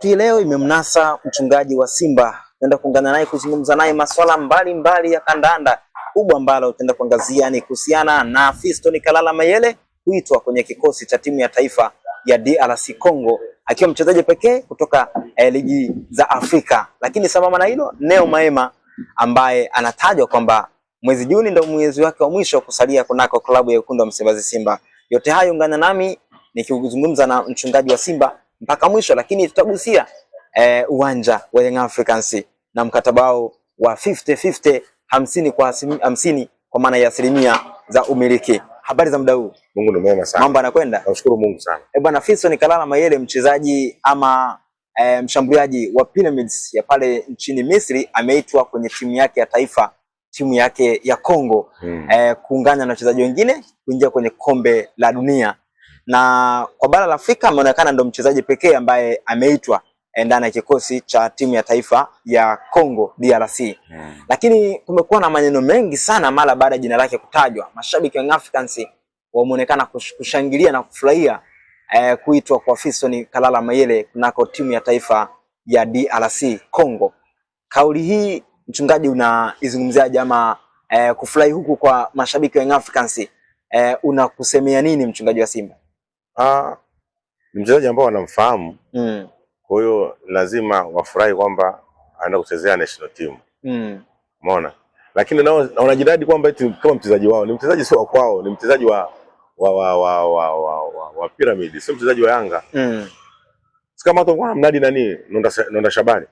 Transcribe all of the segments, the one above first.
Hii leo imemnasa mchungaji wa Simba. Tutaenda kuungana naye kuzungumza naye masuala mbalimbali ya kandanda. Kubwa ambalo tutaenda kuangazia ni kuhusiana na Fiston Kalala Mayele kuitwa kwenye kikosi cha timu ya taifa ya DRC Congo akiwa mchezaji pekee kutoka ligi za Afrika. Lakini sambamba na hilo, Neo Maema ambaye anatajwa kwamba mwezi Juni ndio mwezi wake wa mwisho kusalia kunako klabu ya Wekundu wa Msimbazi Simba. Yote hayo ungana nami nikizungumza na mchungaji wa Simba mpaka mwisho, lakini tutagusia uwanja wa Young Africans na mkataba wao wa 50-50, 50 kwa 50 kwa maana ya asilimia za umiliki. Habari za muda huu? Mungu ni mwema sana. Mambo yanakwenda? Nashukuru Mungu sana. Bwana Fiston Kalala Mayele, mchezaji ama mshambuliaji wa Pyramids ya pale nchini Misri, ameitwa kwenye timu yake ya taifa, timu yake ya Kongo, kuungana na wachezaji wengine kuingia kwenye kombe la dunia. Na kwa bara la Afrika ameonekana ndo mchezaji pekee ambaye ameitwa ndani ya kikosi cha timu ya taifa ya Congo DRC. Lakini kumekuwa na maneno mengi sana mara baada ya jina lake kutajwa. Mashabiki wa Young Africans wameonekana kushangilia na kufurahia kuitwa kwa Fiston Kalala Mayele kunako timu ya taifa ya DRC Congo. Kauli hii mchungaji unaizungumziaje ama kufurahi huku kwa mashabiki wa Young Africans unakusemea nini mchungaji wa Simba? Ni mchezaji ambao wanamfahamu. Kwa hiyo lazima wafurahi kwamba anaenda kuchezea national team. Umeona? Lakini nao wanajidadi kwamba eti kama mchezaji wao, ni mchezaji sio kwao, ni mchezaji wa Pyramid, sio mchezaji wa Yanga. Si kama watu wana mnadi nani, Nonda Shabani.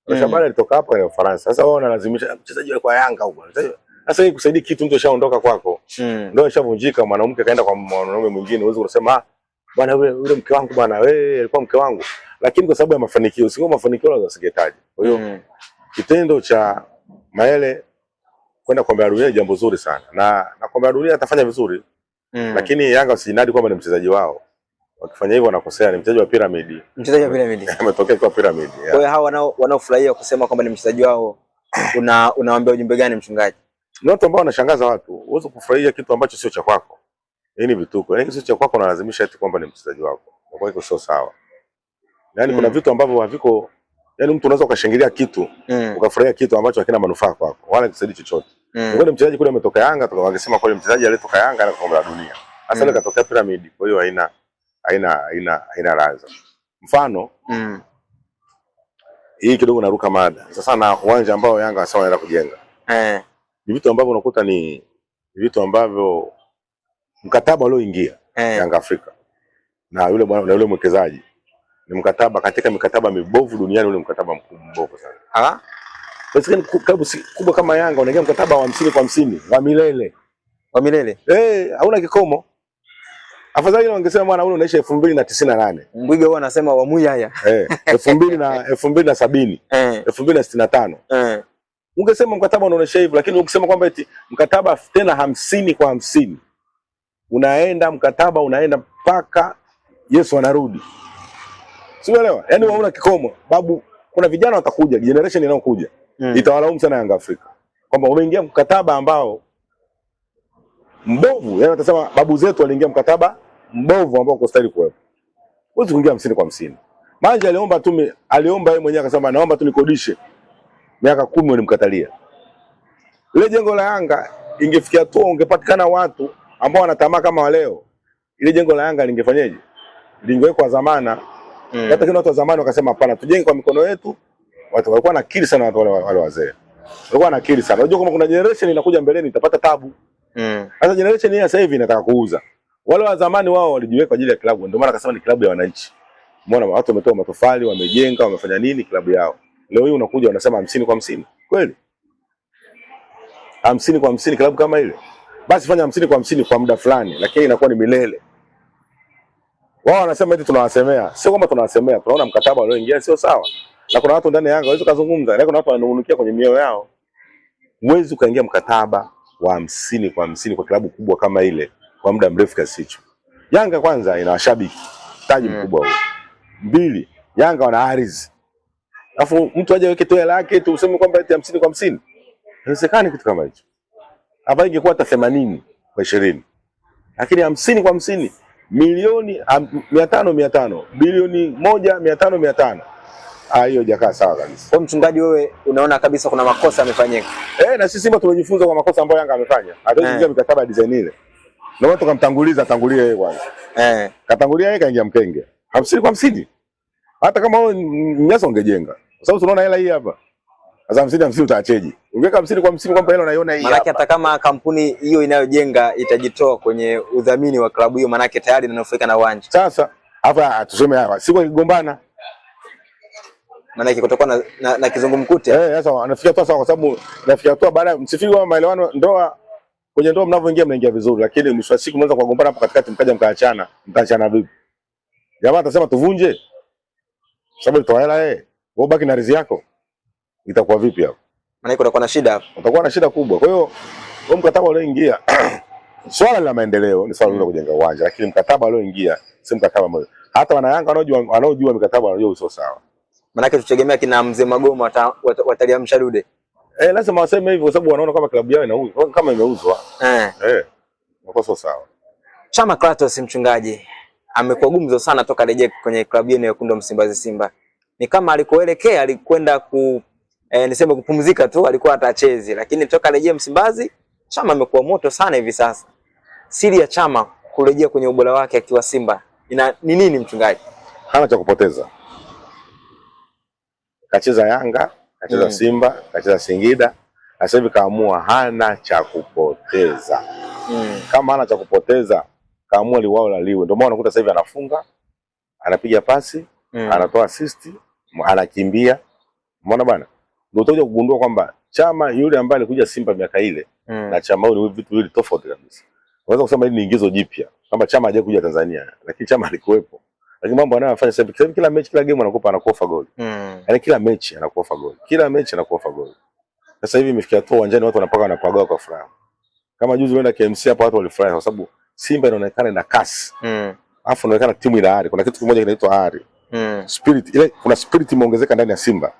Nonda Shabani alitoka hapa kwa Ufaransa. Sasa wao wanalazimisha mchezaji wa kwa Yanga huko. Sasa hii kusaidia kitu, mtu ashaondoka kwako. Ndio ashavunjika, mwanamke kaenda kwa mwanaume mwingine, uweze kusema bwana yule mke wangu bwana, wewe alikuwa mke wangu. Lakini kwa sababu ya mafanikio, sio mafanikio lazima usingetaje. Kwa hiyo kitendo cha Mayele kwenda kombe la dunia jambo zuri sana. Na kombe la dunia atafanya vizuri. Lakini Yanga usijinadi kwamba ni mchezaji wao. Wakifanya hivyo wanakosea, ni mchezaji wa Pyramid. Mchezaji wa Pyramid. Ametokea kwa Pyramid. Kwa hiyo hao wanaofurahia kusema kwamba ni mchezaji wao, unawaambia ujumbe gani mchungaji? Ni watu ambao wanashangaza watu. Uweze kufurahia kitu ambacho sio cha kwako. Hii ni vituko. Yaani sio cha kwako na lazimisha eti kwamba ni mchezaji wako. Kwa hiyo sio sawa. Yaani kuna vitu ambavyo haviko, yaani mtu unaweza ukashangilia kitu, ukafurahia kitu ambacho hakina manufaa kwako, wala kusaidia chochote. Ngone mchezaji kule ametoka Yanga, wangesema kwa mchezaji aliyetoka Yanga na kombe la dunia. Sasa ile katokea Pyramid, kwa hiyo haina raza. Mfano, hii kidogo naruka mada. Sasa na uwanja ambao Yanga wasema wanaenda kujenga. Ni vitu ambavyo unakuta ni vitu ambavyo mkataba ulioingia Yanga Afrika na yule bwana na yule mwekezaji ni mkataba katika mikataba mibovu duniani, ule mkataba mbovu sana. Basi klabu kubwa kama Yanga unaingia mkataba wa 50 kwa 50 wa milele. Wa milele? Hauna kikomo. Afadhali wangesema bwana ule unaisha 2098. Mbwiga huwa anasema wa Muyaya. 2070. 2065. Ungesema mkataba unaonesha hivyo, lakini ukisema kwamba eti mkataba tena 50 kwa 50. Unaenda mkataba unaenda mpaka Yesu anarudi. Sielewa. Yaani hauna kikomo. Babu, kuna vijana watakuja, generation inayokuja itawalaumu sana Yanga Afrika kwamba umeingia mkataba ambao mbovu. Yaani watasema babu zetu waliingia mkataba mbovu ambao kustahili kuwepo. Huwezi kuingia 50 kwa 50. Manje aliomba yeye mwenyewe akasema naomba tu nikodishe miaka 10 walimkatalia. Ile jengo la Yanga ingefikia tu ungepatikana watu ambao wanatamaa kama wa leo. Ile jengo la Yanga lingefanyaje? Lingewekwa zamana. Hata kina watu wa zamani wakasema hapana, tujenge kwa mikono yetu. Watu walikuwa na akili sana, watu wale wazee. Walikuwa na akili sana. Unajua kama kuna generation inakuja mbeleni itapata tabu. Sasa generation hii sasa hivi inataka kuuza. Wale wa zamani wao walijiweka kwa ajili ya klabu. Ndio maana akasema ni klabu ya wananchi. Umeona watu wametoa matofali, wamejenga, wamefanya nini klabu yao. Leo hii unakuja unasema 50 kwa 50. Kweli? 50 kwa 50 klabu kama ile. Basi fanya 50 kwa 50 kwa muda fulani, lakini inakuwa ni milele. Wao wanasema eti tunawasemea. Sio kwamba tunawasemea, tunaona mkataba ulioingia sio sawa. Na kuna watu ndani ya Yanga waweza kuzungumza, na kuna watu wananunukia kwenye mioyo yao. Huwezi ukaingia mkataba wa 50 kwa 50 kwa klabu kubwa kama ile kwa muda mrefu kiasi hicho. Yanga kwanza ina washabiki, taji mkubwa huo. 2, Yanga wana ardhi. Alafu mtu aje aweke toa lake tu useme kwamba eti 50 kwa 50. Haiwezekani kitu kama hicho. Hapa ingekuwa hata 80 kwa 20. Lakini 50 kwa 50 milioni 500 bilioni 1 500. Hiyo haijakaa sawa kabisa. Kwa mchungaji, wewe unaona kabisa kuna makosa yamefanyika? Na sisi Simba tumejifunza kwa makosa ambayo Yanga amefanya. Hatuwezi kuingia mikataba ya design ile. Ndio watu tukamtanguliza, atangulie yeye kwanza. Katangulia yeye, kaingia mkenge. 50 kwa 50. Hata kama wewe Nyasa ungejenga. Kwa sababu tunaona hela hii hapa. Sasa 50 utaacheje? Ungeweka 50 kwa 50 kwamba hela unaiona hii hapa. Maana hata kama kampuni hiyo inayojenga itajitoa kwenye udhamini wa klabu hiyo, maana tayari inanufaika na uwanja. Sasa hapa tuseme hapa siku ikigombana, maana kutakuwa na kizungumkuti. Sasa anafikia tu sawa, kwa sababu nafikia tu baada msifiki wa maelewano. Ndoa, kwenye ndoa mnavyoingia mnaingia vizuri, lakini mwisho wa siku mnaweza kugombana hapo katikati, mkaja mkaachana. Mtaachana vipi? Jamaa atasema tuvunje, sababu toa hela wewe baki na riziki yako. Itakuwa vipi hapo? Maana kutakuwa na shida hapo. Utakuwa na shida kubwa. Kwa hiyo huo mkataba ulioingia swala la maendeleo ni swala la kujenga uwanja, lakini mkataba ulioingia si mkataba mmoja. Hata wana Yanga wanaojua mikataba wanajua usio sawa. Maana tutegemea kina Mzee Magoma wataliamsha dude. Lazima waseme hivyo, kwa sababu wanaona kama klabu yao inauzwa, kama imeuzwa. Sio sawa. Chama Clatous, mchungaji, amekuwa gumzo sana toka rejea kwenye klabu yenu ya Wekundu wa Msimbazi Simba. Ni kama alikoelekea alikwenda niseme kupumzika tu, alikuwa atachezi, lakini toka rejea Msimbazi Chama amekuwa moto sana hivi sasa. Siri ya Chama kurejea kwenye ubora wake akiwa Simba ni nini, mchungaji? Hana cha kupoteza. Kacheza Yanga, kacheza Simba, kacheza Singida, sasa hivi kaamua hana cha kupoteza. Kama hana cha kupoteza, kaamua liwao la liwe. Ndio maana unakuta sasa hivi anafunga, anapiga pasi, anatoa assist, anakimbia. Umeona bwana? Ndio utakuja kugundua kwamba Chama yule ambaye alikuja Simba miaka ile na Chama huyu ni vitu viwili tofauti kabisa. Unaweza kusema hili ni ingizo jipya, kwamba Chama hajaje kuja Tanzania, lakini Chama alikuwepo. Lakini mambo anayofanya sasa hivi, kila mechi, kila game anakufa goli. Yaani kila mechi anakufa goli. Kila mechi anakufa goli. Sasa hivi imefikia tu uwanjani watu wanapaka na pagawa kwa furaha. Kama juzi wenda KMC hapo watu walifurahi kwa sababu Simba inaonekana ina kasi. Alafu inaonekana timu ina ari. Kuna kitu kimoja kinaitwa ari. Spirit, ile kuna spirit imeongezeka ndani ya Simba.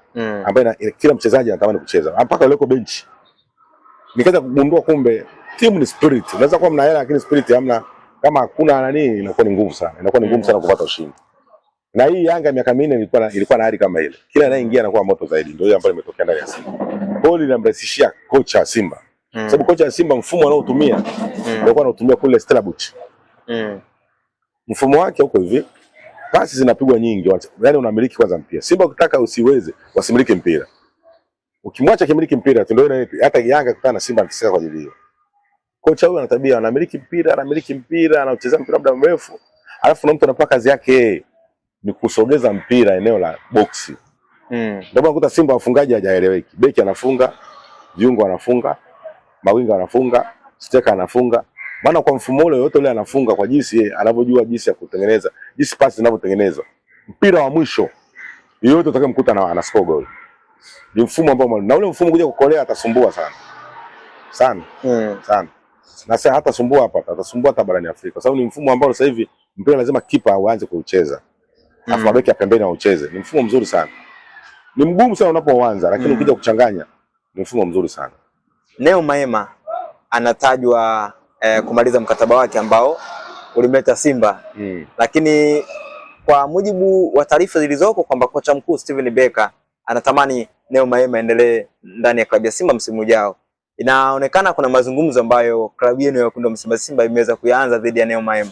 Ambayo kila mchezaji anatamani kucheza. Mpaka leo benchi. Nikaanza kugundua kumbe timu ni spirit. Unaweza kuwa mna hela lakini spirit hamna. Kama hakuna nani, inakuwa ni ngumu sana. Inakuwa ni ngumu sana kupata ushindi. Na hii Yanga miaka 4 ilikuwa na hali kama ile. Kila anayeingia anakuwa moto zaidi. Ndio hiyo ambayo imetokea ndani ya Simba. Boli linamrahisishia kocha wa Simba. Sababu kocha wa Simba mfumo anaotumia ndio anaotumia kule Stellenbosch. Mfumo wake uko hivi. Pasi zinapigwa nyingi. Yaani unamiliki kwanza mpira. Simba ukitaka usiweze, wasimiliki mpira. Ukimwacha kimiliki mpira, ndio hata Yanga kutana na Simba anateseka kwa ajili hiyo. Kocha huyu ana tabia, anamiliki mpira, anacheza mpira muda mrefu. Alafu na mtu anapaka kazi yake ni kusogeza mpira eneo la boksi. Ndio unakuta Simba wafungaji hajaeleweki. Beki anafunga, viungo anafunga, mawinga anafunga, steka anafunga. Maana kwa mfumo ule yote ule anafunga kwa jinsi anavyojua jinsi ya kutengeneza, jinsi pasi zinavyotengenezwa. Mpira wa mwisho yote utakayemkuta ana score goal. Ni mfumo ambao na ule mfumo kuja kukolea atasumbua sana. Sana. Na sasa hata sumbua hapa, atasumbua hata barani Afrika. Kwa sababu ni mfumo ambao sasa hivi mpira lazima kipa aanze kuucheza. Alafu mabeki ya pembeni aucheze. Ni mfumo mzuri sana. Ni mgumu sana unapoanza, lakini ukija kuchanganya ni mfumo mzuri sana. Neo Maema anatajwa kumaliza mkataba wake ambao ulimleta Simba. Lakini kwa mujibu wa taarifa zilizoko kwamba kocha mkuu Steven Becker anatamani Neo Maema endelee ndani ya klabu ya Simba msimu ujao. Inaonekana kuna mazungumzo ambayo klabu yenu ya Wekundu wa Msimbazi Simba imeweza kuanza dhidi ya Neo Maema.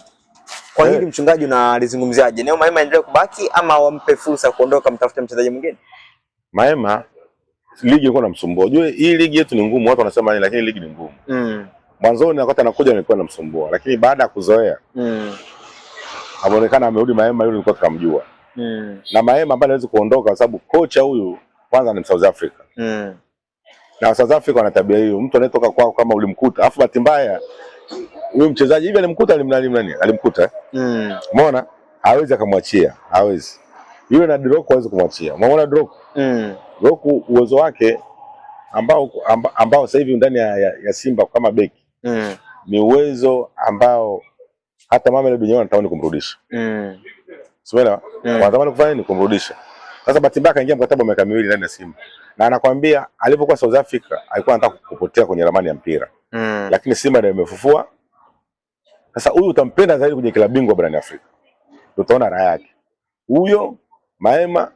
Kwa hili mchungaji unalizungumziaje? Neo Maema endelee kubaki ama wampe fursa kuondoka mtafute mchezaji mwingine? Maema ligi iko namsumbua. Unajua hii ligi yetu ni ngumu, watu wanasema nini, lakini ligi ni ngumu. Mwanzoni wakati anakuja nilikuwa namsumbua, lakini baada ya kuzoea ameonekana amerudi Maema yule nilikuwa tukamjua. Na Maema ambaye anaweza kuondoka kwa sababu kocha huyu kwanza ni South Africa. Na South Africa wana tabia hiyo, mtu anayetoka kwao kama ulimkuta, afu bahati mbaya huyo mchezaji hivi alimkuta alimkuta. Umeona? Hawezi akamwachia, hawezi. Yule na Droko hawezi kumwachia. Umeona Droko? Droko uwezo wake ambao sasa hivi ndani ya Simba kama beki. Ni uwezo ambao hata Mamelodi wenyewe wanatamani kumrudisha. Umeelewa? Wanatamani kufanya nini? Kumrudisha. Sasa bahati mbaya kaingia mkataba miaka 2 ndani ya Simba. Na anakuambia alipokuwa South Africa alikuwa anataka kupotea kwenye ramani ya mpira. Lakini Simba ndio imefufua. Sasa huyu utampenda zaidi kwenye klabu bingwa barani Afrika. Utaona raha yake. Huyo Maema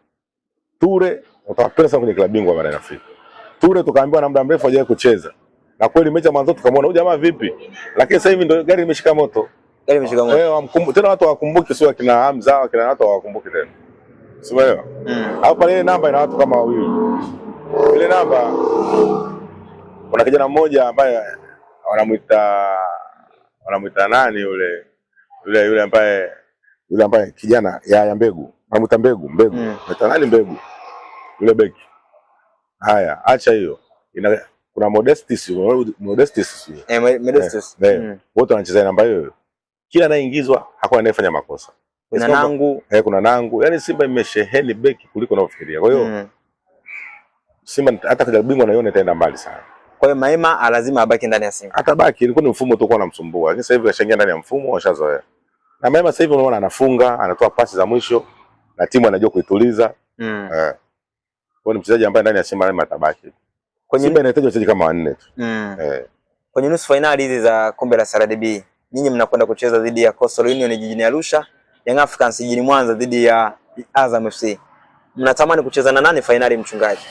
Ture utawapenda sana kwenye klabu bingwa barani Afrika. Ture tukaambiwa na muda mrefu hajawahi kucheza. Na kweli mechi mwanzo tukamwona huyu jamaa vipi? Lakini sasa hivi ndio gari limeshika moto. Gari limeshika moto. Tena watu hawakumbuki, sio kina Hamza, kina watu hawakumbuki tena. Sielewa. Hapo pale ile namba ina watu kama wawili. Ile namba kuna kijana mmoja ambaye wanamuita nani yule ambaye kijana ya Mbegu. Wanamuita Mbegu. Meta nani Mbegu? Yule beki. Haya, acha hiyo. Kuna Modestis. Modestis. Wote wanacheza namba hiyo. Kila anayeingizwa hakuna anayefanya makosa. Kuna Nangu. Kuna Nangu. Yaani Simba imesheheni beki kuliko unavyofikiria. Kwa hiyo Simba hata klabu bingwa naiona itaenda mbali sana. Kwa hiyo Maema lazima abaki ndani ya Simba. Atabaki, ilikuwa ni mfumo tu kwa unamsumbua. Lakini sasa hivi kashaingia ndani ya mfumo, washazoea. Na Maema sasa hivi unaona anafunga, anatoa pasi za mwisho na timu anajua kuituliza. Kwa ni mchezaji ambaye ndani ya Simba Maema atabaki. Simba inahitaji wachezaji kama 4 tu. Kwenye nusu finali hizi za kombe la CRDB, nyinyi mnakwenda kucheza dhidi ya Coastal Union jijini Arusha, Young Africans jijini Mwanza dhidi ya Azam FC. Mnatamani kucheza na nani finali mchungaji?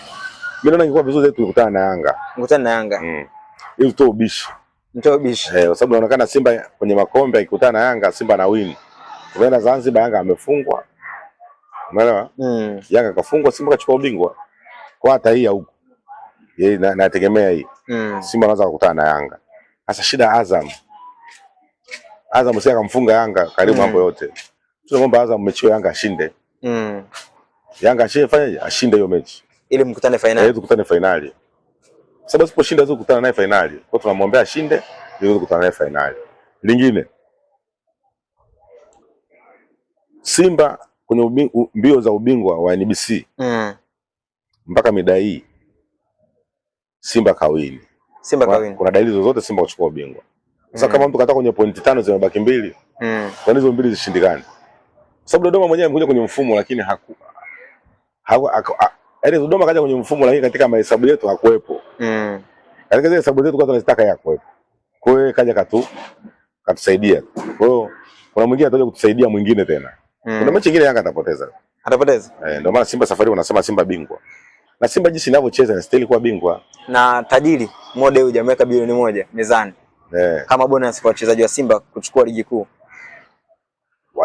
Mimi naona ingekuwa vizuri zaidi tukutana na Yanga. Mkutane na Yanga. Hiyo tu ubishi. Mtoe ubishi. Kwa sababu inaonekana Simba kwenye makombe ikikutana na Yanga, Simba na win. Tumeenda Zanzibar, Yanga amefungwa. Umeelewa? Yanga kafungwa, Simba kachukua ubingwa. Kwa hata hii huko. Yeye nategemea hii. Simba anaweza kukutana na Yanga. Sasa shida Azam. Azam sasa akamfunga Yanga karibu hapo yote. Tunaomba Azam mechi Yanga ashinde. Yanga ashinde hiyo mechi. Ili mkutane finali. Tukutane finali. Sababu siposhinda hizo kukutana naye finali. Kwa tunamwombea ashinde ili kukutana naye finali. Lingine. Simba kwenye mbio za ubingwa wa NBC. Mpaka mida hii Simba kawini. Kuna dalili zozote Simba kuchukua ubingwa. Sasa kama mtu kataka kwenye pointi 5 zimebaki 2, kwa hizo 2 zishindikane. Sababu Dodoma mwenyewe amekuja kwenye mfumo lakini yaani Dodoma kaja kwenye mfumo lakini katika mahesabu yetu hakuepo. Katika zile hesabu zetu kwa tunazitaka yeye kuepo. Kwa hiyo kaja katusaidia. Kwa hiyo kuna mwingine ataje kutusaidia mwingine tena. Kuna mechi nyingine Yanga atapoteza. Ndio maana Simba safari wanasema Simba bingwa. Na Simba jinsi inavyocheza inastahili kuwa bingwa. Na tajiri Mode huyu jameweka bilioni 1 mezani. Kama bonus kwa wachezaji wa Simba kuchukua ligi kuu.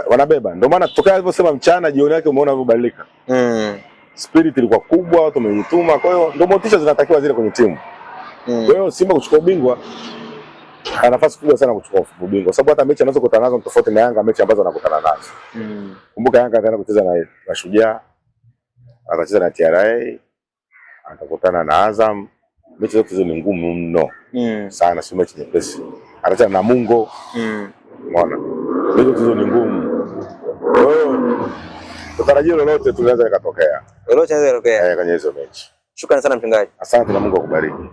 Wanabeba. Ndio maana tokea alivyosema mchana jioni yake umeona vibadilika. Spirit ilikuwa kubwa, watu wamejituma. Kwa hiyo ndio motisha zinatakiwa zile kwenye timu. Kwa hiyo Simba kuchukua ubingwa ana nafasi kubwa sana kuchukua ubingwa. Sababu hata mechi anazo kutana nazo tofauti na Yanga, mechi ambazo anakutana nazo. Kumbuka Yanga ataenda kucheza na Shujaa, atacheza na TRA, atakutana na Azam. Mechi zote hizo ni ngumu mno. Sana, si mechi nyepesi. Atacheza na Mungo. Umeona? Mechi hizo ni ngumu. Kwa hiyo tutarajia lolote tunaweza likatokea. Lolote linaweza kutokea. Kwenye hizo mechi. Shukrani sana mchungaji. Asante na Mungu akubariki.